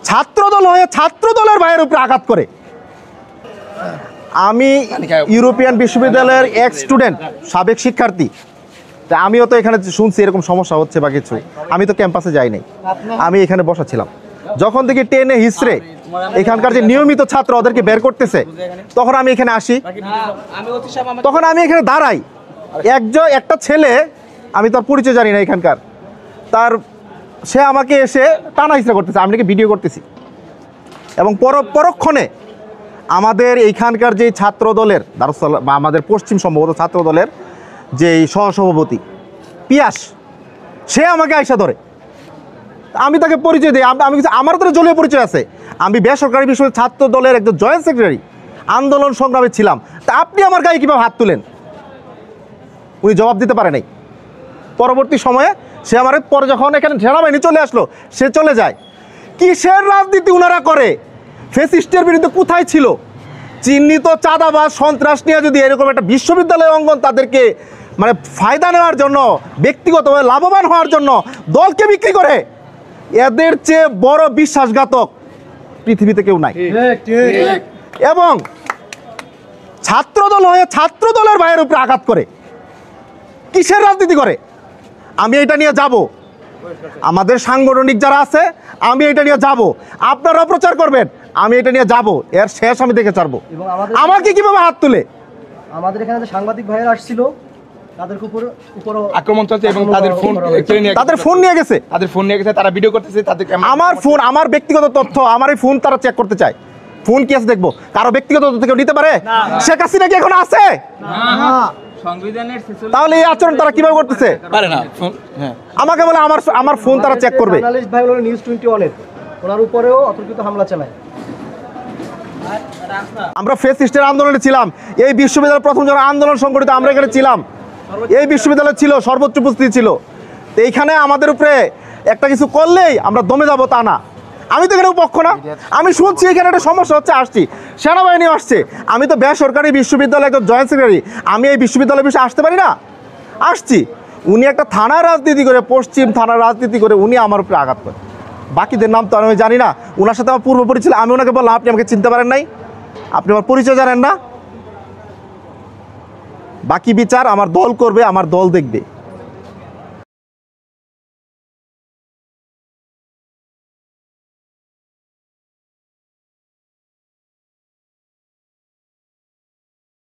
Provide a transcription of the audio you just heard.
ছাত্রদল হয়ে ছাত্রদলের ভাইয়ের উপরে আঘাত করে। আমি ইউরোপিয়ান বিশ্ববিদ্যালয়ের এক স্টুডেন্ট, সাবেক শিক্ষার্থী। তা আমিও তো এখানে শুনছি এরকম সমস্যা হচ্ছে বা কিছু, আমি তো ক্যাম্পাসে যাই নাই, আমি এখানে বসা ছিলাম। যখন থেকে টেনে হিস্ট্রে এখানকার যে নিয়মিত ছাত্র ওদেরকে বের করতেছে, তখন আমি এখানে আসি, তখন আমি এখানে দাঁড়াই। একটা ছেলে, আমি তার পরিচয় জানি না এখানকার, তার সে আমাকে এসে টানা হিস্ট্রা করতেছে, আমি নাকি ভিডিও করতেছি। এবং পরক্ষণে আমাদের এইখানকার যে ছাত্র দলের দারুসালাম বা আমাদের পশ্চিম সম্ভবত ছাত্র দলের যে সহসভাপতি পিয়াস, সে আমাকে আইসা ধরে। আমি তাকে পরিচয় দিই, আমি আমার তো জলীয় পরিচয় আছে, আমি বেসরকারি বিশ্ববিদ্যালয় ছাত্র দলের একজন জয়েন্ট সেক্রেটারি, আন্দোলন সংগ্রামে ছিলাম। তা আপনি আমার গায়ে কীভাবে হাত তুলেন? উনি জবাব দিতে পারে নাই। পরবর্তী সময়ে সে আমার পরে যখন এখানে সেনাবাহিনী চলে আসলো, সে চলে যায়। কিসের রাজনীতি ওনারা করে? ফ্যাসিস্টের বিরুদ্ধে কোথায় ছিল? চিহ্নিত চাঁদাবাজ সন্ত্রাস নিয়ে যদি এরকম একটা বিশ্ববিদ্যালয় অঙ্গন তাদেরকে মানে ফায়দা নেওয়ার জন্য, ব্যক্তিগতভাবে লাভবান হওয়ার জন্য দলকে বিক্রি করে, এদের চেয়ে বড় বিশ্বাসঘাতক পৃথিবীতে কেউ নাই। এবং ছাত্রদল হয়ে ছাত্রদলের ভাইয়ের উপরে আঘাত করে। কিসের রাজনীতি করে? আমি এটা নিয়ে যাব, আমাদের সাংগঠনিক যারা আছে আমি এটা নিয়ে যাব, আপনারাও প্রচার করবেন, আমি এটা নিয়ে যাব, এর শেষ আমি দেখে ছাড়বো। আমাকে কিভাবে হাত তুলে? আমাদের এখানে যে সাংবাদিক ভাইয়েরা আসছিল তাদের উপর আক্রমণ চলছে এবং তাদের ফোন নিয়ে গেছে, তারা ভিডিও করতেছে, আমার ফোন, আমার ব্যক্তিগত তথ্য, আমার এই ফোন তারা চেক করতে চায়। ফোন কি আছে দেখবো? কারো ব্যক্তিগত তথ্য কেউ নিতে পারে? শেখ হাসিনা কি এখন আছে? তাহলে এই আচরণ তারা কিভাবে করতেছে? পারে না। আমাকে বলে আমার ফোন তারা চেক করবে। জার্নালিস্ট ভাই হলো নিউজ 21 এর, ওনার উপরেও অতর্কিত হামলা চালায়। আমরা ফ্যাসিস্টের আন্দোলনে ছিলাম, এই বিশ্ববিদ্যালয়ের প্রথম যারা আন্দোলন সংগঠিত আমরা এখানে ছিলাম, এই বিশ্ববিদ্যালয় ছিল, সর্বোচ্চ উপস্থিতি ছিল। তো এইখানে আমাদের উপরে একটা কিছু করলেই আমরা দমে যাবো তা না। আমি তো এখানে পক্ষ না, আমি শুনছি এখানে একটা সমস্যা হচ্ছে, আসছি, সেনাবাহিনী আসছে। আমি তো বেসরকারি বিশ্ববিদ্যালয় একজন জয়েন্ট সেক্রেটারি, আমি এই বিশ্ববিদ্যালয়ের বিষয়ে আসতে পারি না? আসছি। উনি একটা থানার রাজনীতি করে, পশ্চিম থানার রাজনীতি করে উনি আমার উপরে আঘাত করে। বাকিদের নাম তো আমি জানি না, ওনার সাথে আমার পূর্ব পরিচয়। আমি ওনাকে বললাম আপনি আমাকে চিনতে পারেন নাই, আপনি আমার পরিচয় জানেন না। বাকি বিচার আমার দল করবে, আমার দল দেখবে।